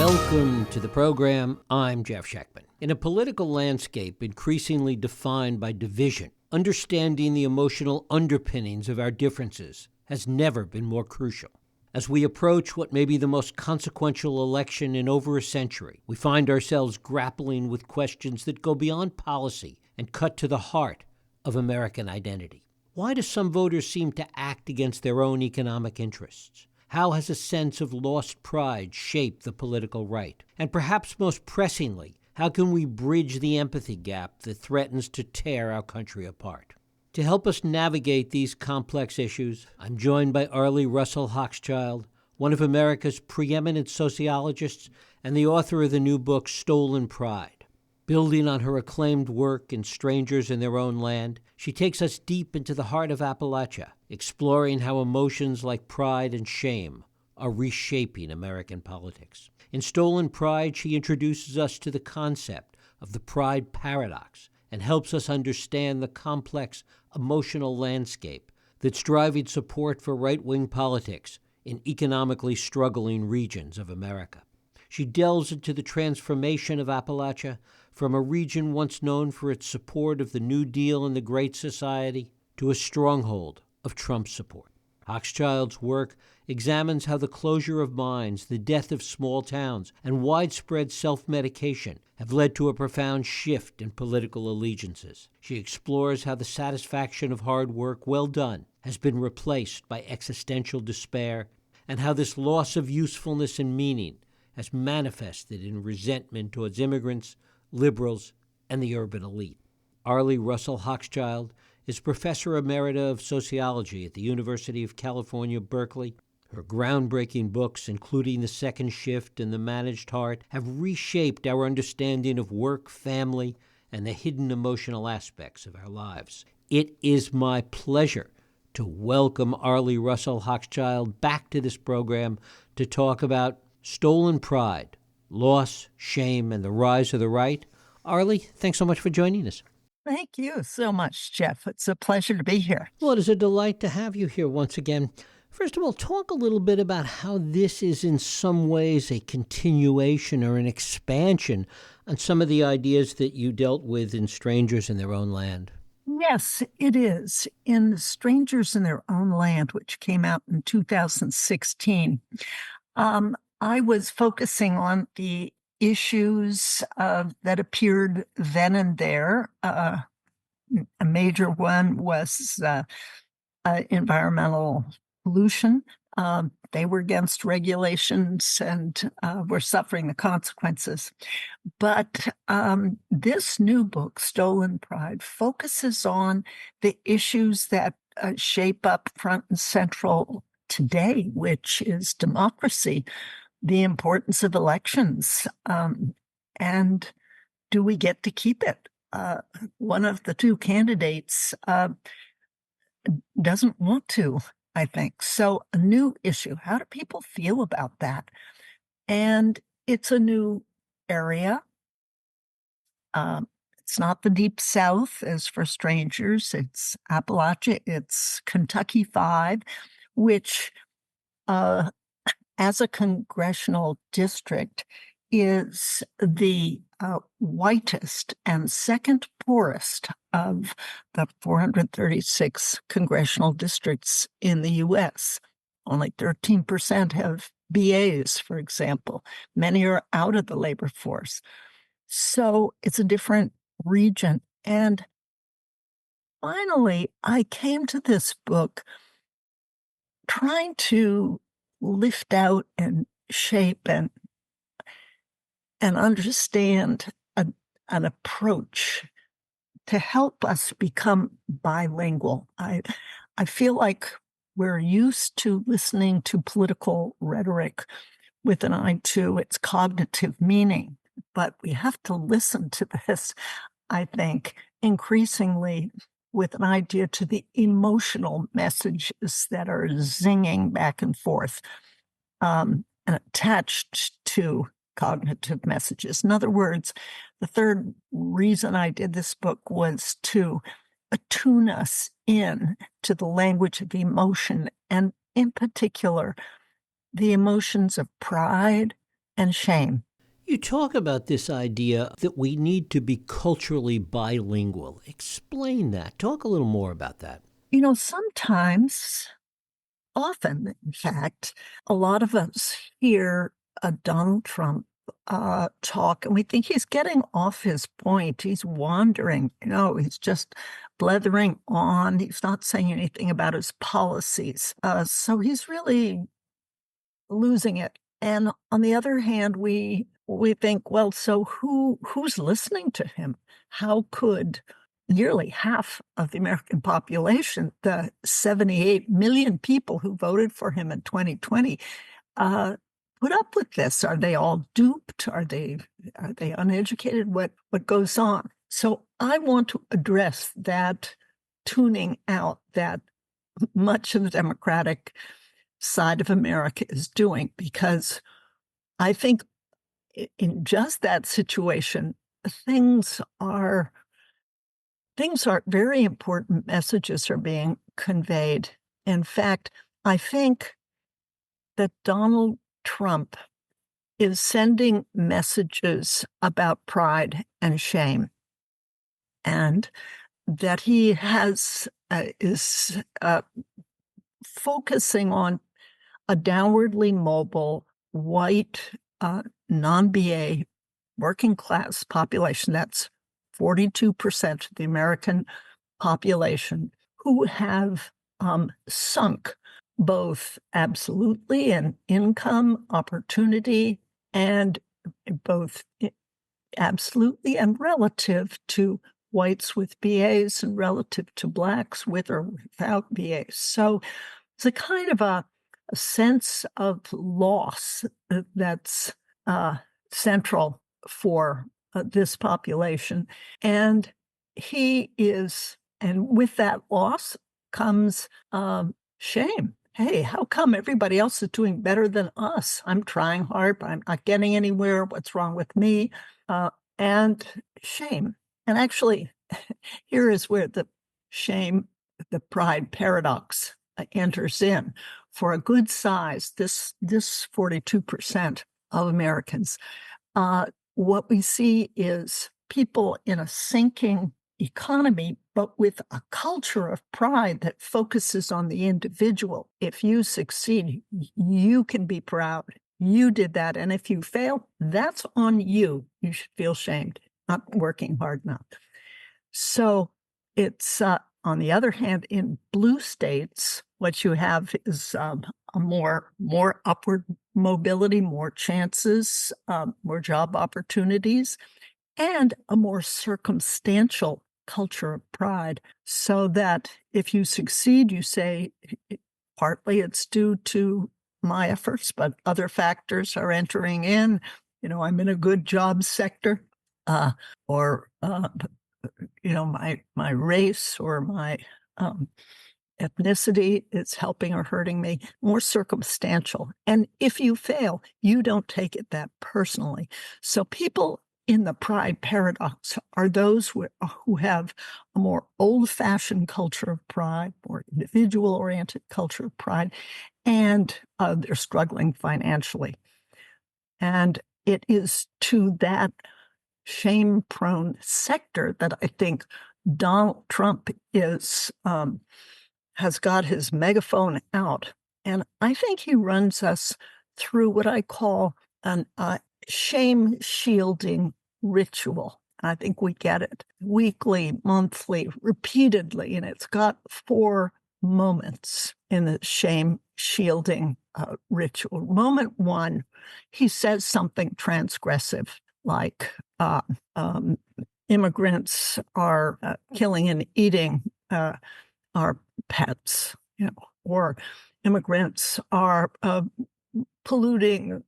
Welcome to the program. I'm Jeff Schechtman. In a political landscape increasingly defined by division, understanding the emotional underpinnings of our differences has never been more crucial. As we approach what may be the most consequential election in over a century, we find ourselves grappling with questions that go beyond policy and cut to the heart of American identity. Why do some voters seem to act against their own economic interests? How has a sense of lost pride shaped the political right? And perhaps most pressingly, how can we bridge the empathy gap that threatens to tear our country apart? To help us navigate these complex issues, I'm joined by Arlie Hochschild, one of America's preeminent sociologists and the author of the new book, Stolen Pride. Building on her acclaimed work in Strangers in Their Own Land, she takes us deep into the heart of Appalachia, exploring how emotions like pride and shame are reshaping American politics. In Stolen Pride, she introduces us to the concept of the pride paradox and helps us understand the complex emotional landscape that's driving support for right-wing politics in economically struggling regions of America. She delves into the transformation of Appalachia from a region once known for its support of the New Deal and the Great Society to a stronghold of Trump's support. Hochschild's work examines how the closure of mines, the death of small towns, and widespread self-medication have led to a profound shift in political allegiances. She explores how the satisfaction of hard work well done has been replaced by existential despair, and how this loss of usefulness and meaning has manifested in resentment towards immigrants, liberals, and the urban elite. Arlie Hochschild is Professor Emerita of Sociology at the University of California, Berkeley. Her groundbreaking books, including The Second Shift and The Managed Heart, have reshaped our understanding of work, family, and the hidden emotional aspects of our lives. It is my pleasure to welcome Arlie Hochschild back to this program to talk about Stolen Pride, Loss, Shame, and the Rise of the Right. Arlie, thanks so much for joining us. Thank you so much, Jeff. It's a pleasure to be here. Well, it is a delight to have you here once again. First of all, talk a little bit about how this is in some ways a continuation or an expansion on some of the ideas that you dealt with in Strangers in Their Own Land. Yes, it is. In Strangers in Their Own Land, which came out in 2016, I was focusing on the issues that appeared then and there. A major one was environmental pollution. They were against regulations and were suffering the consequences. But this new book, Stolen Pride, focuses on the issues that shape up front and central today, which is democracy, the importance of elections, and do we get to keep it? One of the two candidates doesn't want to, I think. So a new issue. How do people feel about that? And it's a new area. It's not the Deep South as for Strangers. It's Appalachia. It's Kentucky 5, which as a congressional district is the whitest and second poorest of the 436 congressional districts in the U.S. Only 13% have BAs, for example. Many are out of the labor force. So it's a different region. And finally, I came to this book trying to lift out and shape and understand an approach to help us become bilingual. I feel like we're used to listening to political rhetoric with an eye to its cognitive meaning, but we have to listen to this, I think, increasingly with an idea to the emotional messages that are zinging back and forth and attached to cognitive messages. In other words, the third reason I did this book was to attune us in to the language of emotion, and in particular, the emotions of pride and shame. You talk about this idea that we need to be culturally bilingual. Explain that. Talk a little more about that. Sometimes, often, in fact, a lot of us hear Donald Trump talk, and we think he's getting off his point. He's wandering. He's just blethering on. He's not saying anything about his policies. So he's really losing it. And on the other hand, we think, well, so who's listening to him? How could nearly half of the American population, the 78 million people who voted for him in 2020, put up with this? Are they all duped? Are they uneducated? What goes on? So I want to address that tuning out that much of the Democratic side of America is doing, because I think in just that situation, things are very important messages are being conveyed. In fact, I think that Donald Trump is sending messages about pride and shame, and that he is focusing on a downwardly mobile, white, non-BA, working-class population. That's 42% of the American population who have sunk both absolutely in income, opportunity, and both absolutely and relative to whites with BAs and relative to blacks with or without BAs. So it's a kind of a sense of loss that's central for this population. And and with that loss comes shame. Hey, how come everybody else is doing better than us? I'm trying hard, but I'm not getting anywhere. What's wrong with me? And shame. And actually, here is where the shame, the pride paradox enters in. For a good size, this 42% of Americans, what we see is people in a sinking economy, but with a culture of pride that focuses on the individual. If you succeed, you can be proud. You did that. And if you fail, that's on you. You should feel shamed, not working hard enough. So it's, on the other hand, in blue states, what you have is a more upward mobility, more chances, more job opportunities, and a more circumstantial culture of pride, so that if you succeed, you say, partly it's due to my efforts, but other factors are entering in. I'm in a good job sector, or my race or my ethnicity is helping or hurting me. More circumstantial. And if you fail, you don't take it that personally. So people in the pride paradox are those who have a more old-fashioned culture of pride, more individual-oriented culture of pride, and they're struggling financially. And it is to that shame-prone sector that I think Donald Trump has got his megaphone out. And I think he runs us through what I call an shame-shielding ritual. I think we get it weekly, monthly, repeatedly, and it's got 4 moments in the shame-shielding ritual. Moment 1, he says something transgressive, like immigrants are killing and eating our pets, or immigrants are polluting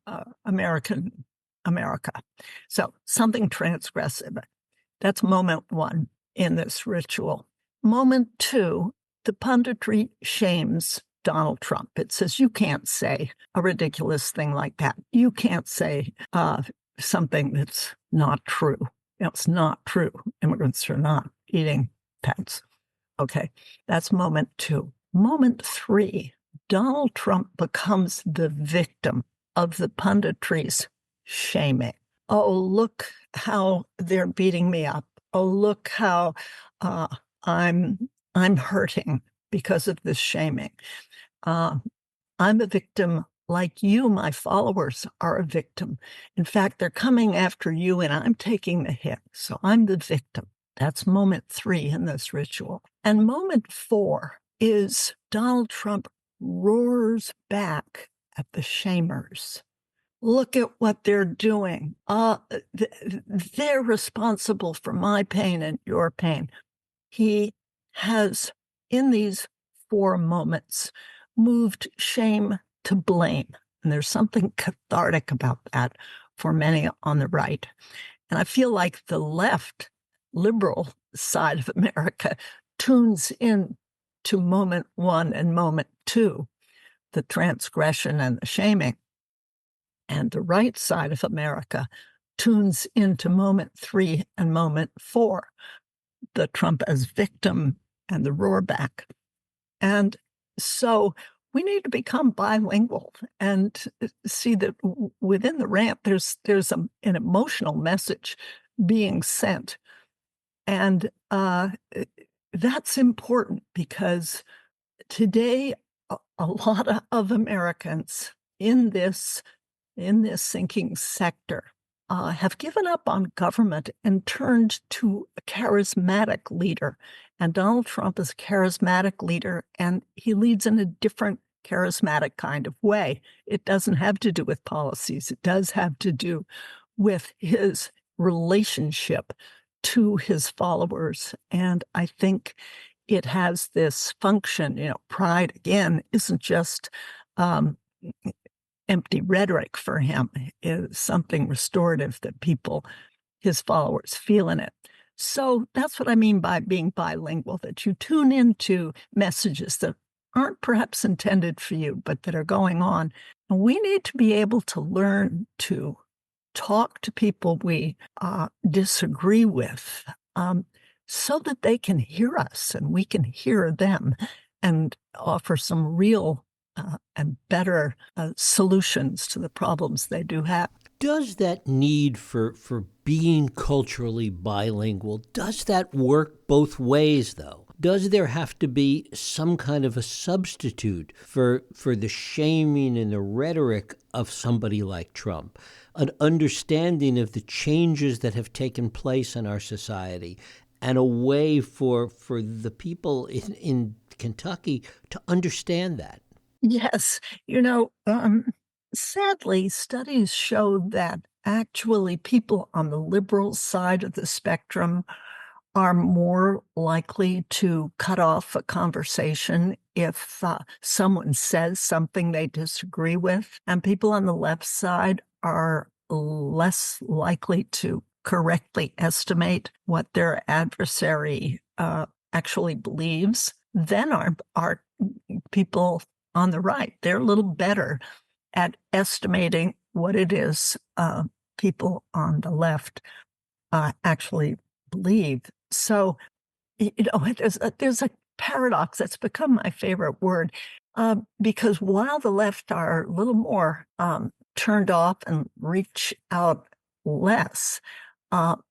America. So something transgressive. That's moment 1 in this ritual. Moment 2, the punditry shames Donald Trump. It says, you can't say a ridiculous thing like that. You can't say something that's not true. It's not true. Immigrants are not eating pets. Okay, that's moment 2. Moment 3, Donald Trump becomes the victim of the punditry's shaming. Oh, look how they're beating me up. Oh, look how uh, I'm I'm hurting because of this shaming. Uh, I'm a victim like you, my followers are a victim. In fact, they're coming after you and I'm taking the hit. So I'm the victim. That's moment 3 in this ritual. And moment 4 is Donald Trump roars back at the shamers. Look at what they're doing. They're responsible for my pain and your pain. He has, in these 4 moments, moved shame to blame. And there's something cathartic about that for many on the right. And I feel like the left, liberal side of America tunes in to moment 1 and moment 2, the transgression and the shaming. And the right side of America tunes into moment 3 and moment 4, the Trump as victim and the roarback. And so we need to become bilingual and see that within the rant, there's an emotional message being sent. And that's important because today, a lot of Americans in this sinking sector have given up on government and turned to a charismatic leader. And Donald Trump is a charismatic leader, and he leads in a different charismatic kind of way. It doesn't have to do with policies. It does have to do with his relationship to his followers. And I think it has this function, pride, again, isn't just empty rhetoric for him. Is something restorative that people, his followers, feel in it. So that's what I mean by being bilingual, that you tune into messages that aren't perhaps intended for you, but that are going on. And we need to be able to learn to talk to people we disagree with so that they can hear us and we can hear them and offer some real and better solutions to the problems they do have. Does that need for being culturally bilingual, does that work both ways, though? Does there have to be some kind of a substitute for the shaming and the rhetoric of somebody like Trump? An understanding of the changes that have taken place in our society and a way for the people in Kentucky to understand that? Yes. Sadly, studies show that actually people on the liberal side of the spectrum are more likely to cut off a conversation if someone says something they disagree with. And people on the left side are less likely to correctly estimate what their adversary actually believes than are people on the right. They're a little better at estimating what it is people on the left actually believe. So, there's a paradox that's become my favorite word because while the left are a little more turned off and reach out less,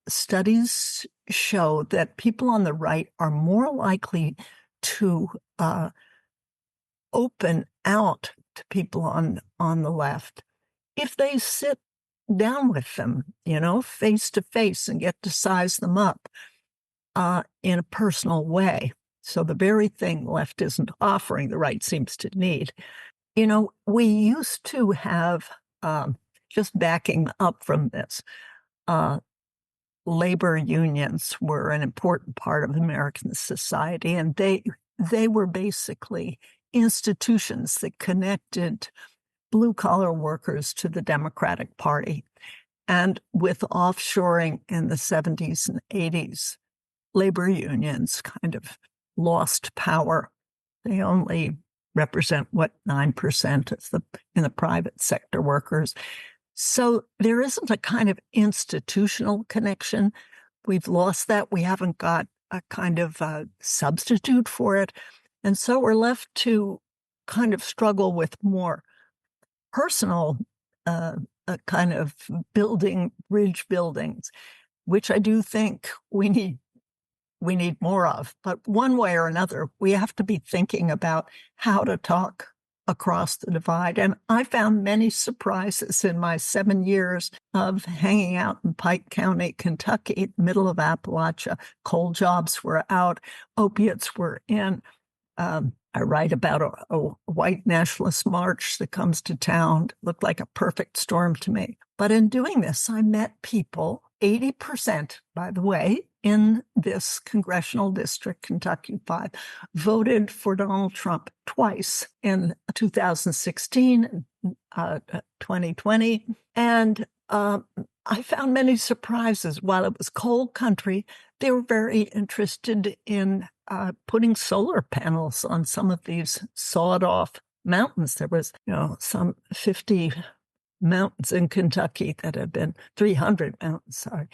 studies show that people on the right are more likely to open out to people on the left if they sit down with them, face to face and get to size them up in a personal way. So the very thing left isn't offering, the right seems to need. We used to have, just backing up from this, labor unions were an important part of American society, and they were basically institutions that connected blue-collar workers to the Democratic Party. And with offshoring in the 70s and 80s, labor unions kind of lost power. They only represent, 9% of in the private sector workers. So there isn't a kind of institutional connection. We've lost that. We haven't got a kind of substitute for it. And so we're left to kind of struggle with more personal a kind of building bridge buildings, which I do think we need more of. But one way or another, we have to be thinking about how to talk across the divide. And I found many surprises in my 7 years of hanging out in Pike County, Kentucky, middle of Appalachia. Coal jobs were out, opiates were in. I write about a white nationalist march that comes to town. It looked like a perfect storm to me. But in doing this, I met people, 80%, by the way, in this congressional district, Kentucky 5, voted for Donald Trump twice in 2016 and 2020. And I found many surprises. While it was coal country, they were very interested in putting solar panels on some of these sawed-off mountains. There was, some 50 mountains in Kentucky that had been 300 mountains, sorry,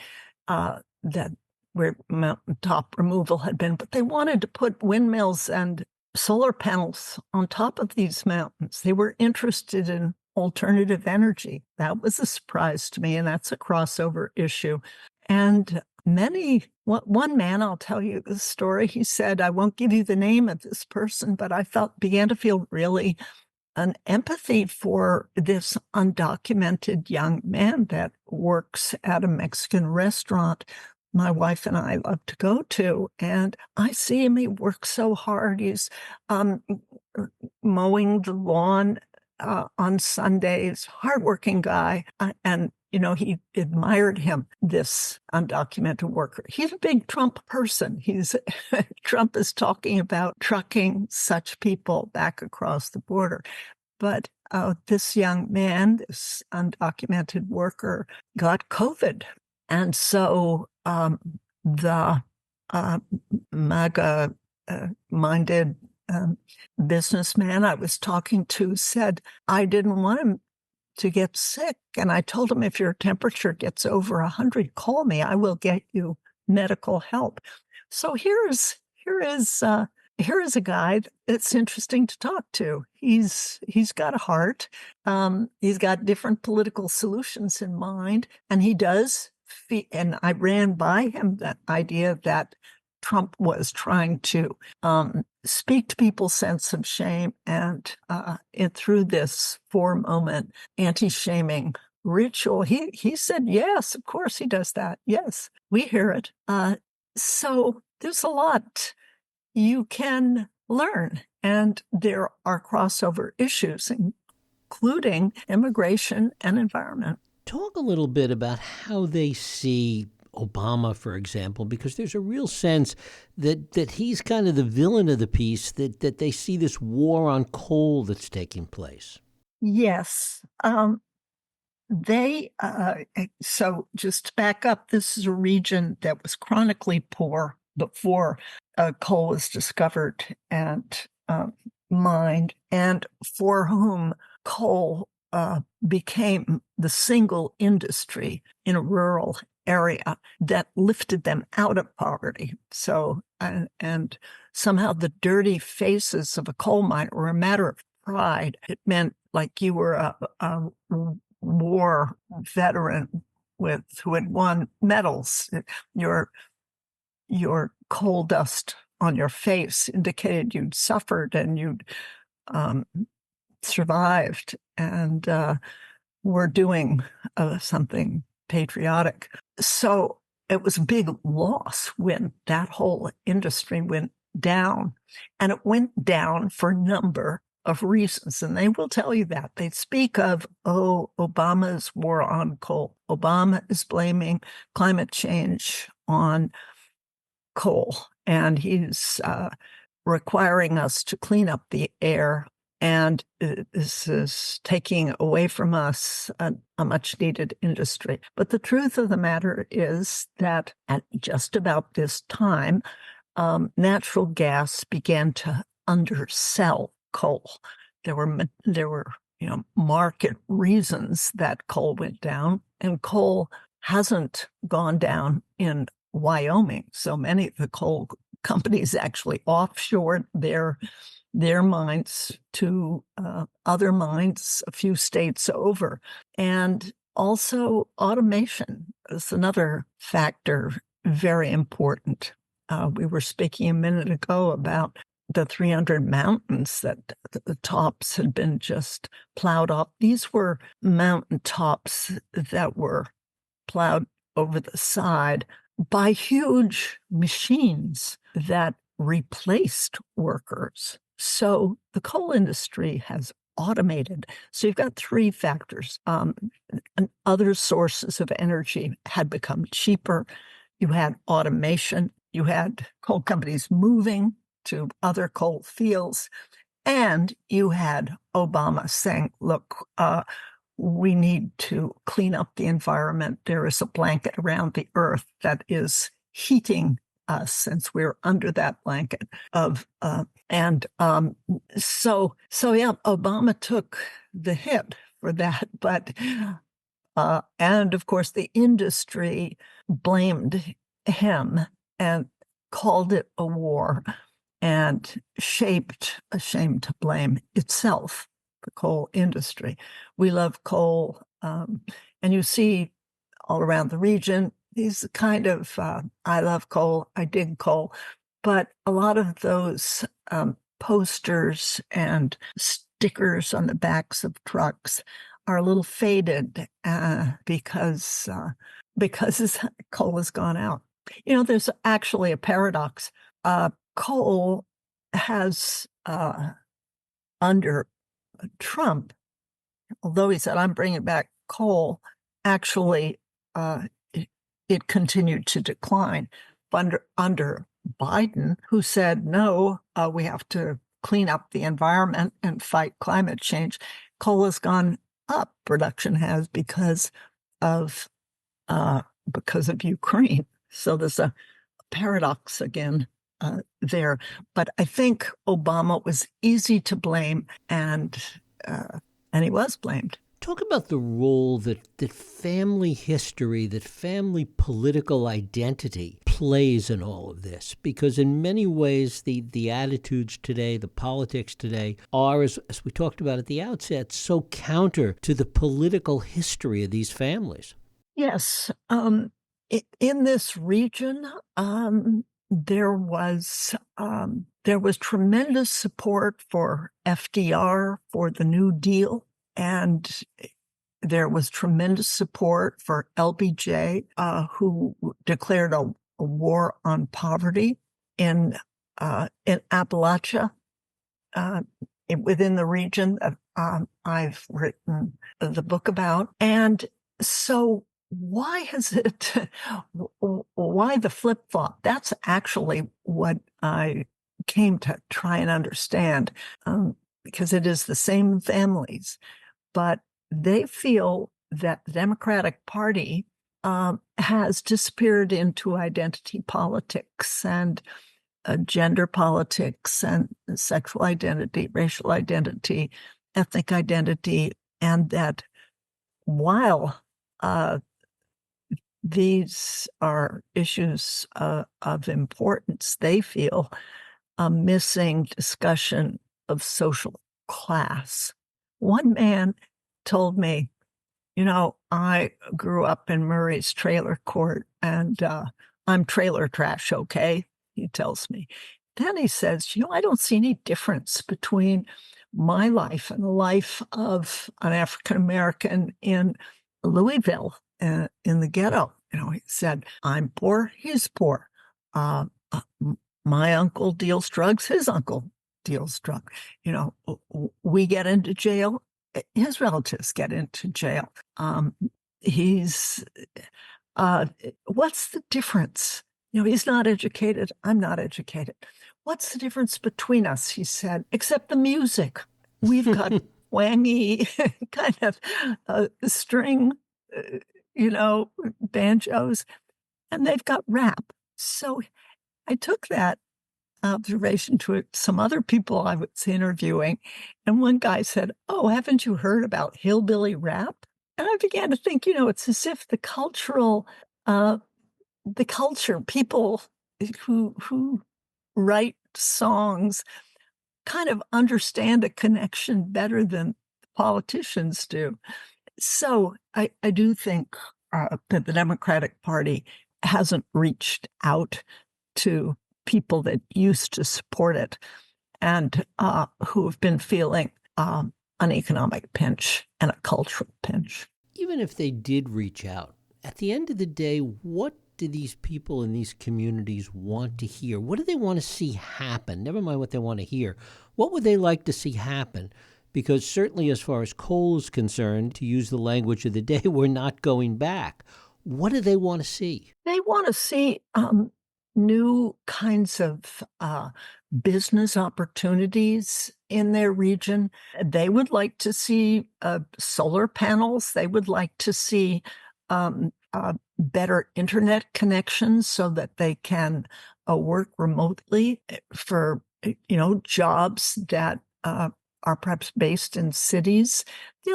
that where mountaintop removal had been. But they wanted to put windmills and solar panels on top of these mountains. They were interested in alternative energy. That was a surprise to me, and that's a crossover issue. And one man, I'll tell you the story, he said, I won't give you the name of this person, but I began to feel really an empathy for this undocumented young man that works at a Mexican restaurant my wife and I love to go to. And I see him, he works so hard. He's mowing the lawn on Sundays, hardworking guy. And he admired him, this undocumented worker. He's a big Trump person. Trump is talking about trucking such people back across the border. But this young man, this undocumented worker, got COVID. And so the MAGA-minded businessman I was talking to said, I didn't want him to get sick. And I told him, if your temperature gets over 100, call me. I will get you medical help. So here is a guy that's interesting to talk to. He's got a heart. He's got different political solutions in mind, and he does. And I ran by him that idea that Trump was trying to speak to people's sense of shame and through this 4-moment anti-shaming ritual. He said, yes, of course he does that. Yes, we hear it. So there's a lot you can learn, and there are crossover issues, including immigration and environment. Talk a little bit about how they see Obama, for example, because there's a real sense that he's kind of the villain of the piece, that they see this war on coal that's taking place. Yes. So just to back up, this is a region that was chronically poor before coal was discovered and mined, and for whom coal became the single industry in a rural area that lifted them out of poverty. So, and somehow the dirty faces of a coal mine were a matter of pride. It meant like you were a war veteran who had won medals. Your coal dust on your face indicated you'd suffered and you'd survived and were doing something patriotic. So it was a big loss when that whole industry went down. And it went down for a number of reasons. And they will tell you that. They speak of, Obama's war on coal. Obama is blaming climate change on coal. And he's requiring us to clean up the air. And this is taking away from us a much needed industry. But the truth of the matter is that at just about this time, natural gas began to undersell coal. There were market reasons that coal went down, and coal hasn't gone down in Wyoming. So many of the coal companies actually offshored their their mines to other mines a few states over. And also automation is another factor, very important. We were speaking a minute ago about the 300 mountains that the tops had been just plowed off. These were mountain tops that were plowed over the side by huge machines that replaced workers. So the coal industry has automated. So you've got three factors. And other sources of energy had become cheaper. You had automation. You had coal companies moving to other coal fields. And you had Obama saying, look, we need to clean up the environment. There is a blanket around the earth that is heating us since we're under that blanket of so yeah, Obama took the hit for that, but and of course the industry blamed him and called it a war and shaped a shame to blame itself, the coal industry. We love coal, and you see all around the region these kind of I love coal, I dig coal, but a lot of those posters and stickers on the backs of trucks are a little faded because coal has gone out. There's actually a paradox. Coal has, under Trump, although he said, I'm bringing back coal, actually, it continued to decline. Under Biden, who said, no, we have to clean up the environment and fight climate change, coal has gone up. Production has because of Ukraine. So there's a paradox again there. But I think Obama was easy to blame, and he was blamed. Talk about the role that family history, that family political identity plays in all of this. Because in many ways, the attitudes today, the politics today are, as we talked about at the outset, so counter to the political history of these families. Yes. In this region, there was tremendous support for FDR, for the New Deal, and there was tremendous support for LBJ, who declared a war on poverty in Appalachia, within the region that I've written the book about. And so why the flip-flop? That's actually what I came to try and understand, because it is the same families, but they feel that the Democratic Party has disappeared into identity politics and gender politics and sexual identity, racial identity, ethnic identity, and that while these are issues of importance, they feel a missing discussion of social class. One man told me, I grew up in Murray's trailer court, and I'm trailer trash, okay? He tells me. Then he says, I don't see any difference between my life and the life of an African American in Louisville, in the ghetto. He said, I'm poor, he's poor. My uncle deals drugs, his uncle deals drugs. We get into jail, his relatives get into jail. What's the difference? He's not educated, I'm not educated. What's the difference between us, he said, except the music. We've got twangy kind of string, banjos, and they've got rap. So I took that observation to some other people I was interviewing, and one guy said, "Oh, haven't you heard about hillbilly rap?" And I began to think, it's as if the culture, people who write songs kind of understand a connection better than politicians do. So I do think that the Democratic Party hasn't reached out to people that used to support it and who have been feeling an economic pinch and a cultural pinch. Even if they did reach out, at the end of the day, what do these people in these communities want to hear? What do they want to see happen? Never mind what they want to hear. What would they like to see happen? Because certainly as far as coal is concerned, to use the language of the day, we're not going back. What do they want to see? They want to see new kinds of business opportunities in their region. They would like to see solar panels. They would like to see better internet connections so that they can work remotely for jobs that are perhaps based in cities.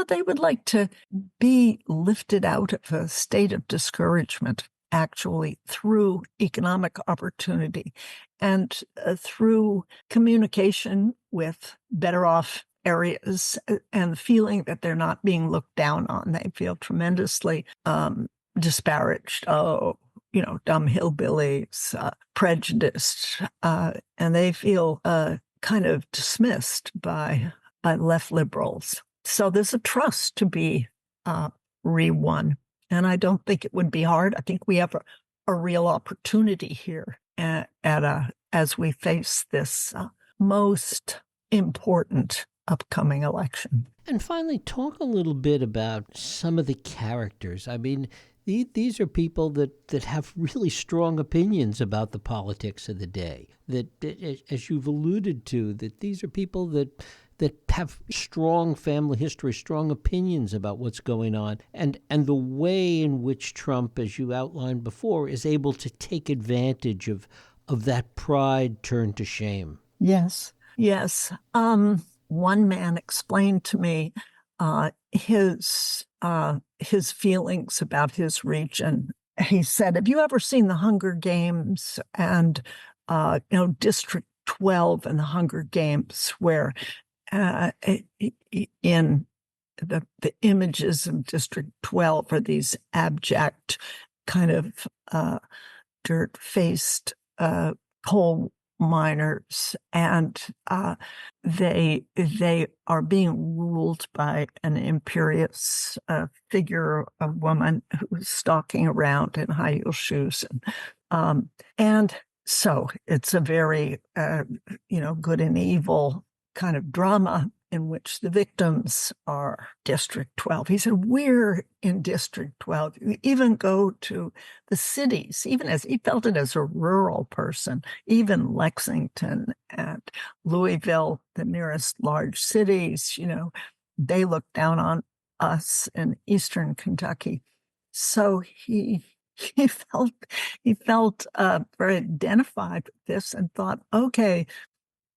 They would like to be lifted out of a state of discouragement, actually, through economic opportunity and through communication with better off areas and feeling that they're not being looked down on. They feel tremendously disparaged. Oh, dumb hillbillies, prejudiced, and they feel kind of dismissed by left liberals. So there's a trust to be re-won. And I don't think it would be hard. I think we have a real opportunity here as we face this most important upcoming election. And finally, talk a little bit about some of the characters. I mean, these are people that have really strong opinions about the politics of the day. That, as you've alluded to, that these are people that have strong family history, strong opinions about what's going on, and the way in which Trump, as you outlined before, is able to take advantage of that pride turned to shame. Yes. One man explained to me his feelings about his region. He said, "Have you ever seen the Hunger Games and District 12 and the Hunger Games, where in the images of District 12 are these abject kind of dirt-faced coal miners, and they are being ruled by an imperious figure, a woman who's stalking around in high-heel shoes, and so it's a very good and evil kind of drama in which the victims are District 12. He said, we're in District 12. You even go to the cities, even as he felt it as a rural person, even Lexington and Louisville, the nearest large cities, they look down on us in Eastern Kentucky. So he felt very identified with this and thought, okay,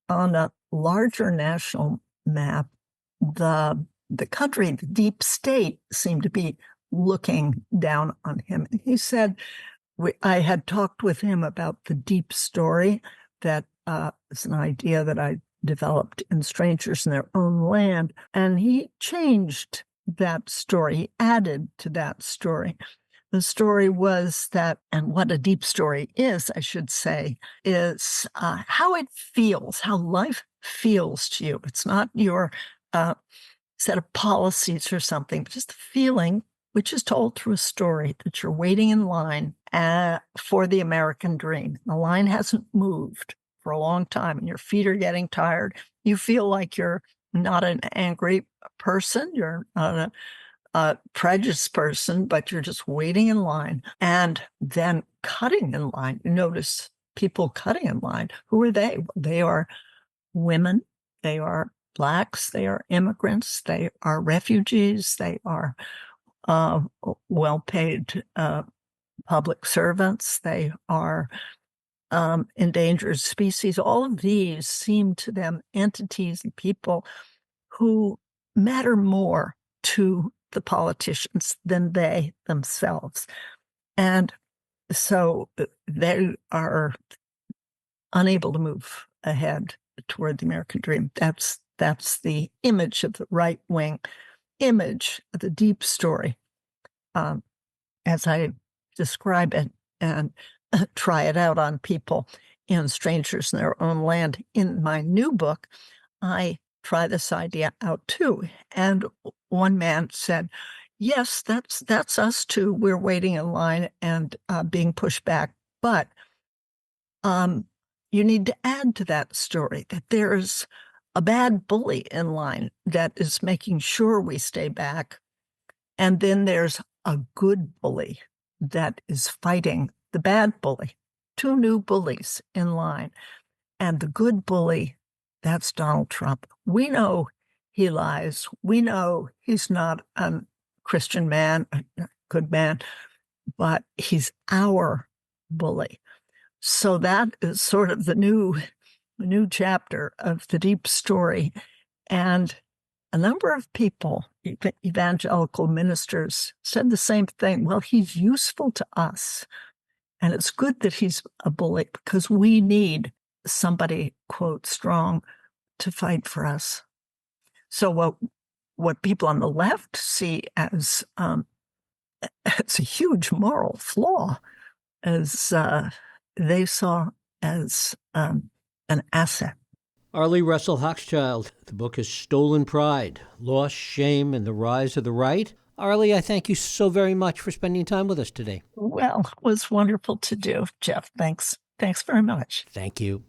on a larger national map, the country, the deep state, seemed to be looking down on him. And he said, I had talked with him about the deep story that is an idea that I developed in Strangers in Their Own Land. And he changed that story, he added to that story. The story was that, and what a deep story is, I should say, is how it feels, how life feels to you. It's not your set of policies or something, but just the feeling, which is told through a story, that you're waiting in line for the American dream. The line hasn't moved for a long time, and your feet are getting tired. You feel like you're not an angry person. You're not a prejudiced person, but you're just waiting in line and then cutting in line. You notice people cutting in line. Who are they? They are women. They are Blacks. They are immigrants. They are refugees. They are well-paid public servants. They are endangered species. All of these seem to them entities and people who matter more to the politicians than they themselves. And so they are unable to move ahead toward the American dream. That's the image of the right wing, image of the deep story, as I describe it and try it out on people and strangers in their own land. In my new book, I try this idea out too. And one man said, yes, that's us too. We're waiting in line and being pushed back. But you need to add to that story that there's a bad bully in line that is making sure we stay back. And then there's a good bully that is fighting the bad bully. Two new bullies in line. And the good bully, that's Donald Trump. We know he lies. We know he's not a Christian man, a good man, but he's our bully. So that is sort of the new chapter of the deep story. And a number of people, evangelical ministers, said the same thing. Well, he's useful to us. And it's good that he's a bully because we need somebody, quote, strong to fight for us. So what people on the left see as it's a huge moral flaw, as they saw as an asset. Arlie Russell Hochschild, the book is Stolen Pride, Loss, Shame, and the Rise of the Right. Arlie, I thank you so very much for spending time with us today. Well, it was wonderful to do, Jeff. Thanks very much. Thank you.